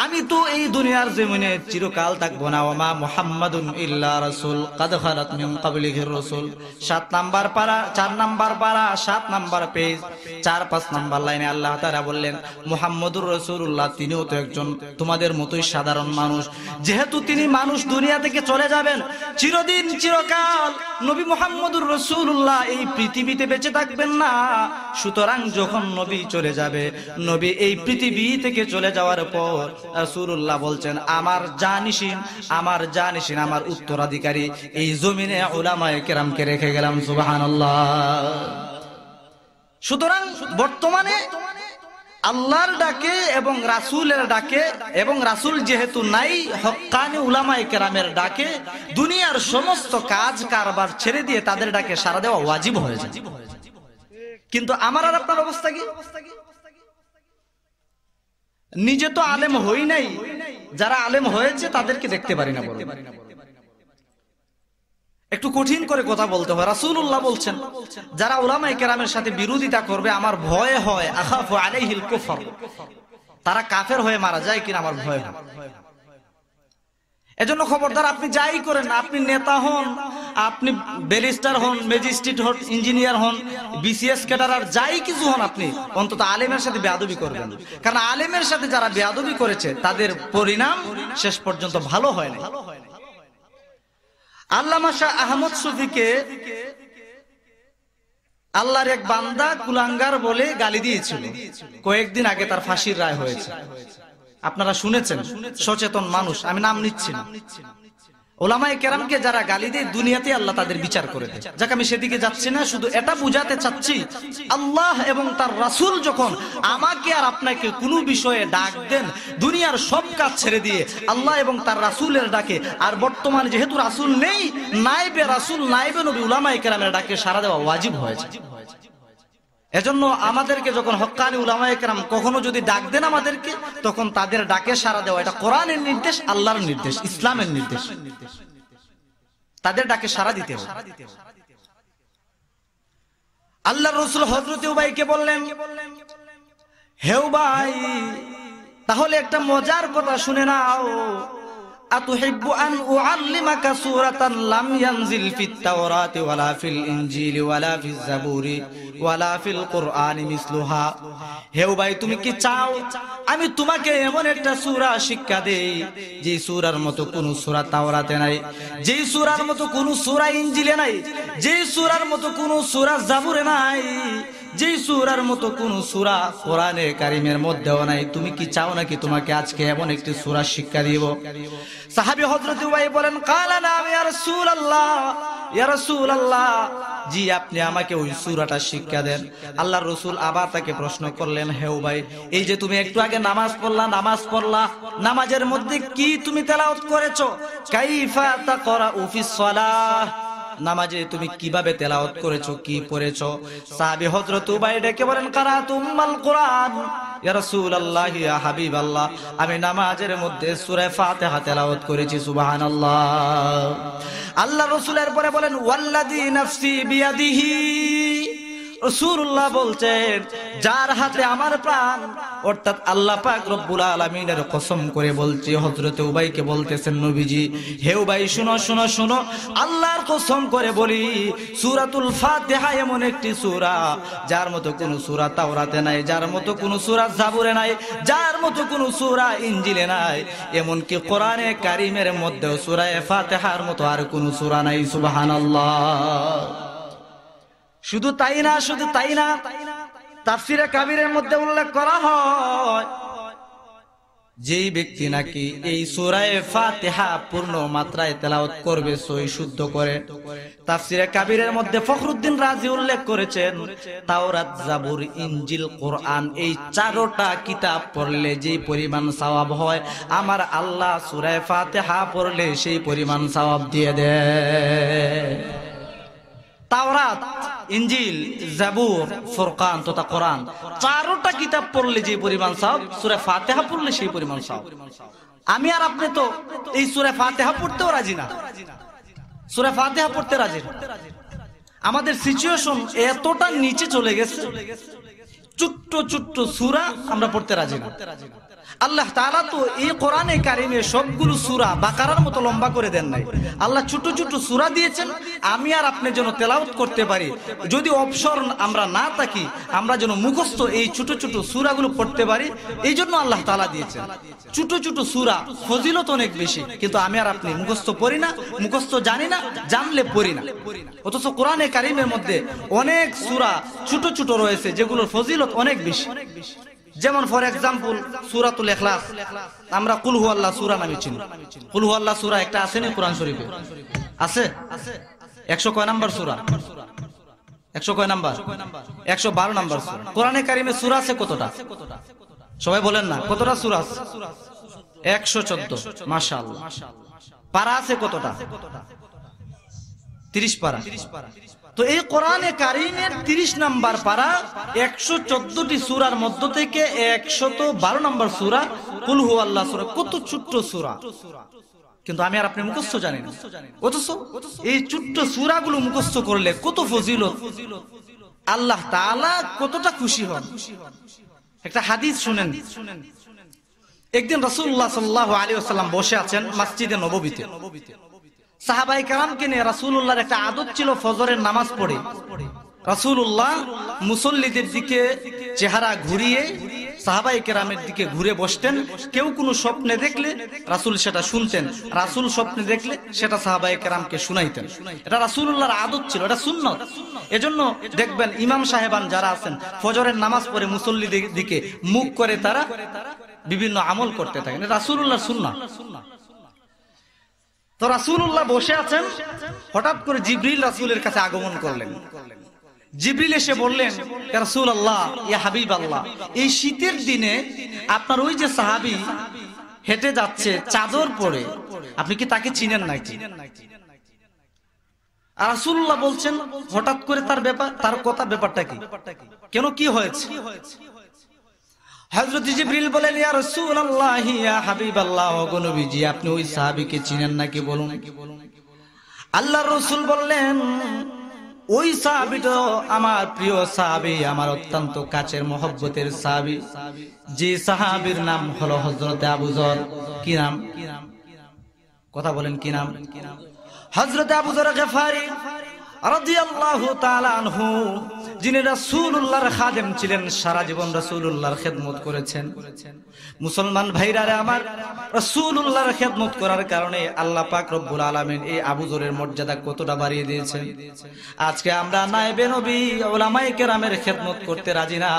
আমি তো এই দুনিয়ার জমিনে চিরকাল থাকবো না। ওয়া মা মুহাম্মাদুন ইল্লা রাসূল কাদ খালাত মিন ক্বাবলিহির রাসূল। 7 নাম্বার পারা, 4 নাম্বার পারা, 7 নাম্বার পেজ, 4-5 নাম্বার লাইনে আল্লাহ তাআলা বললেন, মুহাম্মদুর রাসূলুল্লাহ তিনিও তো একজন তোমাদের মতোই সাধারণ মানুষ। যেহেতু তিনি মানুষ, দুনিয়া থেকে চলে যাবেন, চিরদিন চিরকাল নবী মুহাম্মদুর রাসূলুল্লাহ এই পৃথিবীতে বেঁচে থাকবেন না। সুতরাং যখন নবী চলে যাবে, নবী এই পৃথিবী থেকে চলে যাওয়ার পর রাসূলুল্লাহ বলছেন, আমার জানিসিন, আমার উত্তরাধিকারী এই জমিনে উলামায়ে কেরামকে রেখে গেলাম। সুবহানাল্লাহ। সুতরাং বর্তমানে আল্লাহর ডাকে এবং রাসূলের ডাকে, এবং রাসূল যেহেতু নাই, হক্কানি উলামায়ে কেরামের ডাকে দুনিয়ার সমস্ত কাজ কারবার ছেড়ে দিয়ে তাদের ডাকে সাড়া দেওয়া ওয়াজিব হয়ে যায়। কিন্তু আমার আর আপনার অবস্থা কি? নিজে তো আলেম হই নাই, যারা আলেম হয়েছে তাদেরকে দেখতে পারি না। একটু কঠিন করে কথা বলতে হয়। রাসূলুল্লাহ বলছেন, যারা উলামায়ে কেরামের সাথে বিরোধিতা করবে আমার ভয় হয়, আখাফু আলাইহিল কুফর, তারা কাফের হয়ে মারা যায় কিনা আমার ভয় হয়। এজন্য খবরদার, আপনি যাই করেন, আপনি নেতা হন, আপনি ব্যারিস্টার হন, ম্যাজিস্ট্রেট হন, ইঞ্জিনিয়ার হন, বিসিএস ক্যাডার, যাই কিছু হন, আপনি অন্তত আলেমের সাথে বেয়াদবি করবেন। কারণ আলেমের সাথে যারা বেয়াদবি করেছে তাদের পরিণাম শেষ পর্যন্ত ভালো হয় না। আল্লামা শাহ আহমদ শফীকে আল্লাহর এক বান্দা কুলাঙ্গার বলে গালি দিয়েছিল। কয়েকদিন আগে তার ফাঁসির রায় হয়েছে, আপনারা শুনেছেন। সচেতন মানুষ, আমি নাম নিচ্ছি না। উলামায়ে কেরামকে যারা গালি দেয়, দুনিয়াতে আল্লাহ তাদের বিচার করে দেয়। যাক, আমি সেদিকে যাচ্ছি না, শুধু এটা বুঝাতে চাচ্ছি, আল্লাহ এবং তার রাসূল যখন আমাকে আর আপনাকে কোনো বিষয়ে ডাক দেন, দুনিয়ার সব কাজ ছেড়ে দিয়ে আল্লাহ এবং তার রাসূলের ডাকে, আর বর্তমানে যেহেতু রাসূল নেই, নাইবে রাসূল, নাইবে নবী, উলামায়ে কেরামের ডাকে সাড়া দেওয়া ওয়াজিব হয়েছে। এজন্য আমাদেরকে যখন হক্কানি উলামায়ে কেরাম কখনো যদি ডাক দেন আমাদেরকে, তখন তাদের ডাকে সাড়া দেওয়া, এটা কোরআনের নির্দেশ, আল্লাহর নির্দেশ, ইসলামের নির্দেশ। তাদের ডাকে সাড়া দিতে হবে। আল্লাহর রাসূল হযরত উবাইকে বললেন, হে উবাই, তাহলে একটা মজার কথা শুনে নাও। আতুহিব্বু আন উআল্লিমাকা সূরাতান লাম ইয়ানজিল ফিত তাওরাতি ওয়ালা ফিল ইনজিলি ওয়ালা ফিজ জাবুরি ওয়ালা ফিল কুরআনি মিসলুহা। হে ভাই, তুমি কি চাও আমি তোমাকে এমন একটা সূরা শিক্ষা দেই যে সূরার মতো কোন সূরা তাওরাতে নাই, যে সূরার মতো কোন সূরা ইনজিলে নাই, যে সূরার মতো কোন সূরা জাবুরে নাই, যে সূরার মতো কোন সূরা কোরআনে কারীমের মধ্যেও নাই? তুমি কি চাও নাকি তোমাকে আজকে এমন একটি সূরা শিক্ষা দিব? সাহাবী হযরত উবাই বলেন, কালা নাম ইয়া রাসূলুল্লাহ, ইয়া রাসূলুল্লাহ, জি আপনি আমাকে ওই সূরাটা শিক্ষা দেন। আল্লাহর রাসূল আবার তাকে প্রশ্ন করলেন, হে উবাই, এই যে তুমি একটু আগে নামাজ পড়লা, নামাজের মধ্যে কি তুমি তেলাওয়াত করেছো? কাইফা তাকরাউ ফিস সালাহ, নামাজে তুমি কিভাবে তেলাওয়াত করেছো, কি পড়েছো? সাহাবী হযরত উবাই ডেকে বলেন, কারাতুল কুরআন ইয়া রাসূলুল্লাহ, ইয়া হাবিবাল্লাহ, আমি নামাজের মধ্যে সূরা ফাতিহা তেলাওয়াত করেছি। সুবহানাল্লাহ। আল্লাহ রাসূলের পরে বলেন, ওয়াল্লাযী নাফসি বিয়াদিহি, রাসূলুল্লাহ বলছেন, যার হাতে আমার প্রাণ, অর্থাৎ আল্লাহ পাক রব্বুল আলামিনের কসম করে বলছি। হযরত উবাইকে বলতেছেন, নবীজি, হে উবাই, শুনো, আল্লাহর কসম করে বলি, সূরাতুল ফাতিহা এমন একটি সূরা যার মতো কোন সূরা তাওরাতে নাই, যার মতো কোন সূরা জাবুরে নাই, যার মতো কোন সূরা ইনজিলে নাই, এমনকি কোরআনে কারীমের মধ্যেও সূরা ফাতিহার মতো আর কোন সূরা নাই। সুবহানাল্লাহ। শুধু তাই না, তাফসীরে কাবীরের মধ্যে উল্লেখ করা হয়, যেই ব্যক্তি নাকি এই সূরা ফাতিহা পূর্ণ মাত্রায় তেলাওয়াত করবে, সই শুদ্ধ করে, তাফসীরে কাবীরের মধ্যে ফখরুদ্দিন রাজি উল্লেখ করেছেন, তাওরাত, জাবুর, ইনজিল, কোরআন, এই চারটা কিতাব পড়লে যেই পরিমাণ সওয়াব হয়, আমার আল্লাহ সূরা ফাতিহা পড়লে সেই পরিমাণ সওয়াব দিয়ে দেয়। তাওরাত, ইনজিল, জাবুর, ফুরকান তথা কোরআন, চারটা কিতাব পড়লে যে পরিমাণ সওয়াব, সূরা ফাতিহা পড়লে সেই পরিমাণ সওয়াব। আমি আর আপনি তো এই সূরা ফাতিহা পড়তেও রাজি না, সূরা ফাতিহা পড়তে রাজি না। আমাদের সিচুয়েশন এতটা নিচে চলে গেছে, ছোট্ট ছোট্ট সূরা আমরা পড়তে রাজি না। আল্লাহ তাআলা তো এই কোরআনে কারিমে সবগুলো সূরা বাকারার মতো লম্বা করে দেন নাই। আল্লাহ ছোট ছোট সূরা দিয়েছেন, আমি আর আপনি যেন তেলাওয়াত করতে পারি। যদি অবসর আমরা না থাকি, আমরা যেন মুখস্থ এই ছোট ছোট সূরাগুলো পড়তে পারি, এই জন্য আল্লাহ তাআলা দিয়েছেন। ছোট ছোট সূরা ফজিলত অনেক বেশি, কিন্তু আমি আর আপনি মুখস্থ পড়ি না, মুখস্থ জানি না, জানলে পড়ি না। অথচ কোরআনে কারিমের মধ্যে অনেক সূরা ছোট ছোট রয়েছে যেগুলোর ফজিলত অনেক বেশি। যেমন ফর এক্সাম্পল সূরাতুল ইখলাস, আমরা কুল হু আল্লাহ সূরা নামে চিনি। কুল হু আল্লাহ সূরা একটা আছে না কোরআন শরীফে? আছে। 100 কয় নাম্বার সূরা? 100 কয় নাম্বার? 112 নাম্বার সূরা। কোরআনে কারিমে সূরা আছে কতটা? সবাই বলেন না, কতটা সূরা আছে? 114। মাশাআল্লাহ। পারা আছে কতটা? 30 পারা। তো এই কোরআনে কারিমের 30 নাম্বার পারা 114টি সূরার মধ্য থেকে 112 নাম্বার সূরা কুল হু আল্লাহ সূরা। কত ছোট্ট সূরা, কিন্তু আমি আর আপনি মুখস্থ জানি না। অথচ এই ছোট্ট সূরাগুলো মুখস্থ করলে কত ফজিলত, আল্লাহ তাআলা কতটা খুশি হন। একটা হাদিস শুনেন। একদিন রাসূলুল্লাহ সাল্লাল্লাহু আলাইহি ওয়াসাল্লাম বসে আছেন মসজিদে নববীতে। সাহাবায়ে কেরামকে নিয়ে রাসূলুল্লাহর একটা আদত ছিল, ফজরের নামাজ পড়ে রাসূলুল্লাহ মুসল্লিদের দিকে চেহারা ঘুরিয়ে সাহাবায়ে কেরামের দিকে ঘুরে বসতেন। কেউ কোনো স্বপ্নে দেখলে রাসূল সেটা শুনতেন, রাসূল স্বপ্নে দেখলে সেটা সাহাবায়ে কেরামকে শুনাইতেন। এটা রাসূলুল্লাহর আদত ছিল, এটা সুন্নাত। এজন্য দেখবেন ইমাম সাহেবান যারা আছেন ফজরের নামাজ পড়ে মুসল্লিদের দিকে মুখ করে তারা বিভিন্ন আমল করতে থাকেন, এটা রাসূলুল্লাহর সুন্নাত। তো রাসূলুল্লাহ বসে আছেন, হঠাৎ করে জিবরিল রাসূলের কাছে আগমন করলেন। জিবরিল এসে বললেন, ইয়া রাসূলুল্লাহ, ইয়া হাবিবাল্লাহ, এই শীতের দিনে আপনার ওই যে সাহাবী হেঁটে যাচ্ছে চাদর পরে, আপনি কি তাকে চিনেন নাকি? আর রাসূলুল্লাহ বলছেন হঠাৎ করে তার কথা ব্যাপারটা কি, কেন, কি হয়েছে? হযরত জিবরিল বলেন, ইয়া রাসূলুল্লাহ, ইয়া হাবিবাল্লাহ, ওগো নবীজি, আপনি ওই সাহাবীকে চিনেন নাকি বলুন। আল্লাহর রাসূল বললেন, ওই সাহাবীটা আমার প্রিয় সাহাবী, আমার অত্যন্ত কাছের মহব্বতের সাহাবী, যে সাহাবীর নাম হলো হযরত আবু যর। কি নাম? কথা বলেন, কি নাম? হযরত আবু যর গফারি রাদিয়াল্লাহু তাআলা আনহু, যিনি রাসূলুল্লাহর খাদেম ছিলেন, সারা জীবন রাসূলুল্লাহর খেদমত করেছেন। মুসলমান ভাইরা আমার, রাসূলুল্লাহর খেদমত করার কারণে আল্লাহ পাক রব্বুল আলামিন এই আবু যরের মর্যাদা কতটা বাড়িয়ে দিয়েছেন। আজকে আমরা নায়েবে নবী উলামায়ে কেরামের খেদমত করতে রাজি না,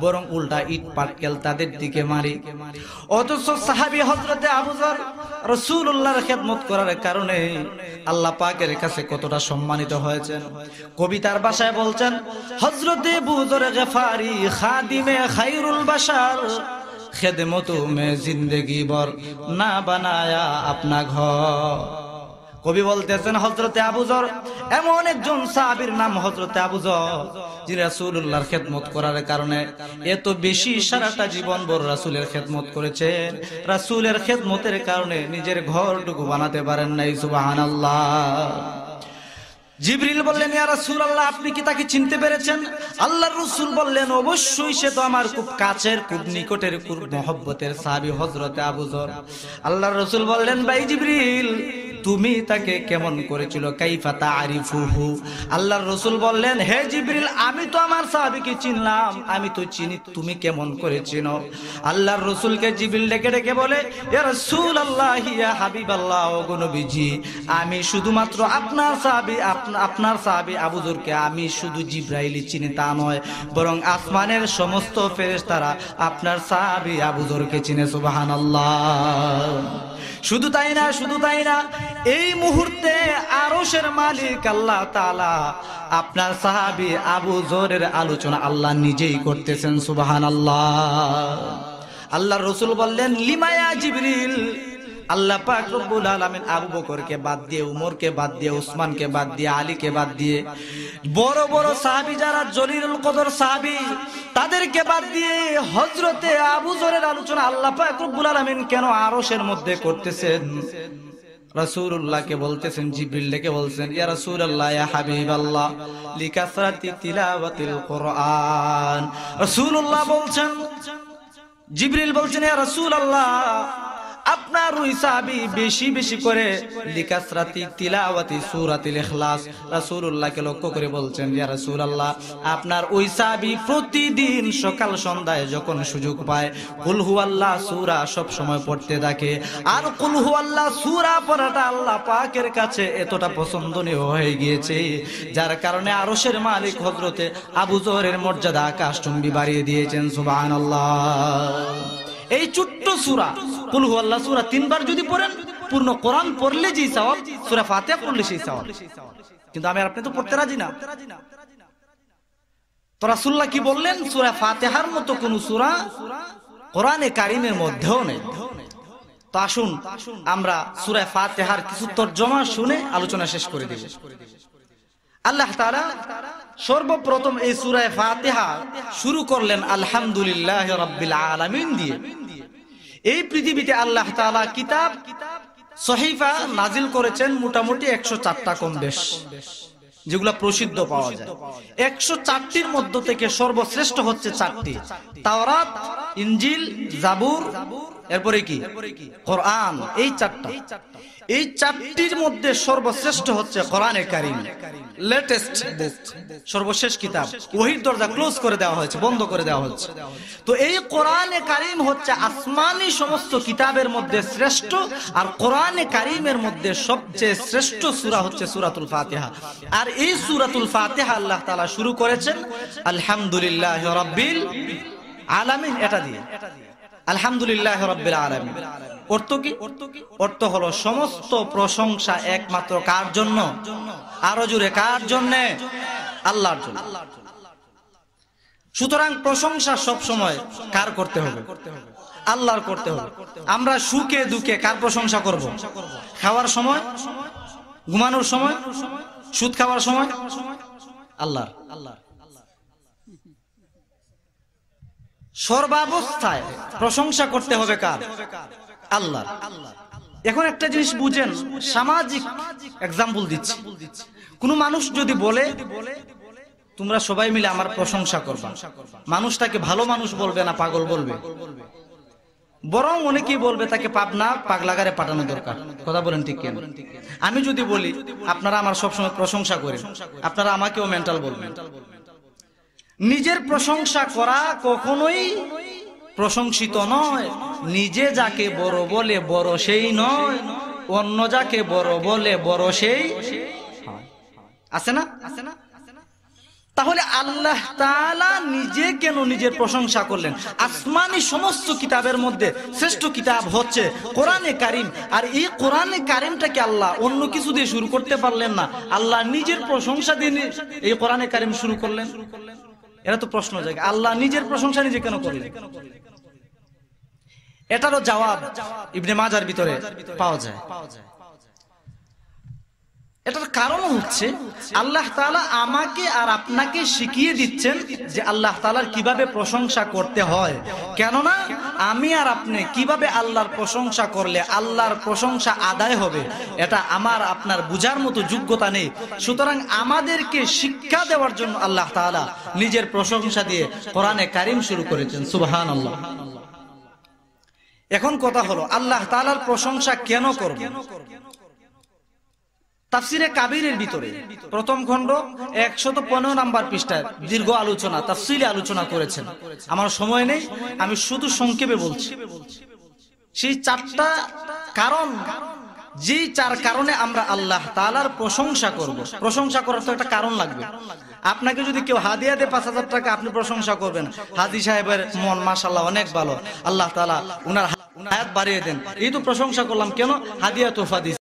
বরং উল্টা ইট পাটকেল তাদের দিকে মারি। অথচ সাহাবী হযরতে আবু যর রাসূলুল্লাহর খেদমত করার কারণে আল্লাহ পাকের কাছে কতটা সম্মানিত হয়েছেন। কবিতার ভাষায় বলছেন, হযরতে আবু যর গফারি খাদিমে খায়রুল বাশার, খেদমতো মে জিন্দেগি ভর না বানায়া আপনা ঘর। কবি বলতেছেন হযরতে আবু যর এমন একজন সাহাবীর নাম হযরতে আবু যর, যিনি রাসূলুল্লাহর খেদমত করার কারণে এত বেশি সারাটা জীবন ভর রাসূলের খেদমত করেছেন। রাসূলের খেদমতের কারণে নিজের ঘরটুকু বানাতে পারেন নাই। সুবহানাল্লাহ। জিবরিল বললেন, ইয়া রাসূলুল্লাহ, আপনি কি তাকে চিনতে পেরেছেন? আল্লাহর রাসূল বললেন, অবশ্যই, সে তো আমার খুব কাছের, খুব নিকটের, খুব মহব্বতের সাহাবী হযরতে আবু যর। আল্লাহর রাসূল বললেন, ভাই জিবরিল, তুমি তাকে কেমন করেছিল? কাইফা তারিফুহু? আল্লাহর রাসূল বললেন, হে জিবরিল, আমি তো আমার সাহাবীকে চিনলাম, আমি তো চিনি, তুমি কেমন করে চিনো? আল্লাহর রাসূলকে জিবরিল ডেকে ডেকে বলে, ইয়া রাসূলুল্লাহ, ইয়া হাবিবাল্লাহ, ওগো নবীজি, আমি শুধুমাত্র আপনার সাহাবী আবু যরকে আমি শুধু জিবরাইলই চিনি তা নয়, বরং আসমানের সমস্ত ফেরেশতারা আপনার সাহাবী আবু যরকে চিনে। সুবহানাল্লাহ। শুধু তাই না, এই মুহূর্তে আরশের মালিক আল্লাহ তাআলা আপনার সাহাবী আবু যরের আলোচনা আল্লাহ নিজেই করতেছেন। সুবহানাল্লাহ। আল্লাহর রাসূল বললেন, লিমায়া জিবরিল, আল্লাহ পাক রব্বুল আলামিন আবু বকরকে বাদ দিয়ে, উমরকে বাদ দিয়ে, উসমানকে বাদ দিয়ে, আলীকে বাদ দিয়ে, বড় বড় সাহাবী যারা জলিলুল কদর সাহাবী, তাদেরকে বাদ দিয়ে হযরতে আবু যরের আলোচনা আল্লাহ পাক রব্বুল আলামিন কেন আরশের মধ্যে করতেছেন? রাসূলুল্লাহকে বলতেছেন, জিবরিল ডেকে বলছেন, ইয়া রাসূলুল্লাহ ইয়া হাবিবাল্লাহ লিকাসরাতি তিলাওয়াতিল কুরআন। রাসূলুল্লাহ বলছেন, জিবরিল বলছেন, ইয়া রাসূলুল্লাহ আপনার ওই সাহাবী বেশি বেশি করে লিকাসরাতি তিলাওয়াতি সূরাতুল ইখলাস। রাসূলুল্লাহকে লক্ষ্য করে বলছেন, ইয়া রাসূলুল্লাহ আপনার ওই সাহাবী প্রতিদিন সকাল সন্ধ্যায় যখন সুযোগ পায় কুল হুয়াল্লাহ সূরা সব সময় পড়তে থাকে। আর কুল হুয়াল্লাহ সূরা পড়াটা আল্লাহ পাকের কাছে এতটা পছন্দনীয় হয়ে গিয়েছে, যার কারণে আরশের মালিক হযরতে আবু যরের মর্যাদা আকাশচুম্বী বাড়িয়ে দিয়েছেন। সুবহানাল্লাহ। এই ছোট্ট সূরা কুল হুয়াল্লাহ সূরা 3 বার যদি পড়েন, পূর্ণ কোরআন পড়লে যে সওয়াব, সূরা ফাতিহা পড়লে সেই সওয়াব। কিন্তু আমি আর আপনি তো পড়তে রাজি না। তো রাসূলুল্লাহ কি বললেন, সূরা ফাতিহার মতো কোন সূরা কোরআনে কারীমের মধ্যেও নেই। তো আসুন আমরা সূরা ফাতিহার কিছু তরজমা শুনে আলোচনা শেষ করে দেব। আল্লাহ তাআলা সর্বপ্রথম এই সূরা ফাতিহা শুরু করলেন আলহামদুলিল্লাহি রাব্বিল আলামিন দিয়ে। এই পৃথিবীতে আল্লাহ তাআলা কিতাব সহিফা নাজিল করেছেন মোটামুটি 104টা কম বেশ, যেগুলা প্রসিদ্ধ পাওয়া যায়। 104টির মধ্য থেকে সর্বশ্রেষ্ঠ হচ্ছে 4টি, তাওরাত, ইনজিল, জাবুর, এরপরে কি কোরআন। এই 4টা, এই 4টির মধ্যে সর্বশ্রেষ্ঠ হচ্ছে কোরআনে কারীম, লেটেস্ট বুক, সর্বশেষ কিতাব। ওহীর দরজা ক্লোজ করে দেওয়া হয়েছে, বন্ধ করে দেওয়া হচ্ছে। তো এই কোরআনে কারীম হচ্ছে আসমানি সমস্ত কিতাবের মধ্যে শ্রেষ্ঠ, আর কোরআনে কারীমের মধ্যে সবচেয়ে শ্রেষ্ঠ সূরা হচ্ছে সূরাতুল ফাতিহা। আর এই সূরাতুল ফাতিহা আল্লাহ তাআলা শুরু করেছেন আলহামদুলিল্লাহি রাব্বিল আলামিন, এটা দিয়ে আলহামদুলিল্লাহি রাব্বিল আলামিন। অর্থ কি? অর্থ হলো সমস্ত প্রশংসা একমাত্র কার জন্য? আরো জোরে, কার জন্য? আল্লাহর জন্য। সুতরাং প্রশংসা সব সময় কার করতে হবে? আল্লাহর করতে হবে। আমরা সুখে দুঃখে কার প্রশংসা করব? খাওয়ার সময়, ঘুমানোর সময়, সুদ খাওয়ার সময় আল্লাহর। সর্বাবস্থায় প্রশংসা করতে হবে কার? আল্লাহর। এখন একটা জিনিস বুঝেন, সামাজিক এক্সাম্পল দিচ্ছি। কোন মানুষ যদি বলে তোমরা সবাই মিলে আমার প্রশংসা করবা, মানুষটাকে ভালো মানুষ বলবে না পাগল বলবে? বরং অনেকেই বলবে তাকে পাবনা পাগলাগারে পাঠানো দরকার। কথা বলেন ঠিক কেন? আমি যদি বলি আপনারা আমার সবসময় প্রশংসা করেন, আপনারা আমাকেও মেন্টাল বলবেন। নিজের প্রশংসা করা কখনোই প্রশংসিত নয়। নিজে যাকে বড় বলে বড় সেই নয়, অন্য যাকে বড় বলে বড় সেই আছে না? তাহলে আল্লাহ তাআলা নিজে কেন নিজের প্রশংসা করলেন? আসমানি সমস্ত কিতাবের মধ্যে শ্রেষ্ঠ কিতাব হচ্ছে কোরআনে কারীম। আর এই কোরআনে কারীমটাকে আল্লাহ অন্য কিছু দিয়ে শুরু করতে পারলেন না, আল্লাহ নিজের প্রশংসা দিয়ে এই কোরআনে কারীম শুরু করলেন। এটা তো প্রশ্ন জায়গা, আল্লাহ নিজের প্রশংসা নিজে কেন করলেন? এটারও জবাব ইবনে মাজার ভিতরে পাওয়া যায়। এটার কারণ হচ্ছে আল্লাহ তাআলা আমাকে আর আপনাকে শিখিয়ে দিচ্ছেন যে আল্লাহ তাআলার কিভাবে প্রশংসা করতে হয়। কেননা আমি আর আপনি কিভাবে আল্লাহর প্রশংসা করলে আল্লাহর প্রশংসা আদায় হবে, এটা আমার আপনার বুঝার মতো যোগ্যতা নেই। সুতরাং আমাদেরকে শিক্ষা দেওয়ার জন্য আল্লাহ তাআলা নিজের প্রশংসা দিয়ে কোরআনে কারীম শুরু করেছেন। সুবহানাল্লাহ। এখন কথা হলো আল্লাহ তাআলার প্রশংসা কেন করব? তাফসিরে কাবীরের ভিতরে প্রথম খণ্ড 115 নম্বর পৃষ্ঠায় দীর্ঘ আলোচনা, তাফসিলে আলোচনা করেছেন। আমার সময় নেই, আমি শুধু সংক্ষেপে বলছি। সেই 4টা কারণ, যেই 4 কারণে আমরা আল্লাহ তাআলার প্রশংসা করব। প্রশংসা করার তো একটা কারণ লাগবে। আপনাকে যদি কেউ হাদিয়া দেয় 5000 টাকা, আপনি প্রশংসা করবেন, হাদি সাহেবের মন মাশাআল্লাহ অনেক ভালো, আল্লাহ তাআলা উনার হায়াত বাড়িয়ে দেন, এই তো প্রশংসা করলাম। কেন? হাদিয়া তোফা দিয়েছে।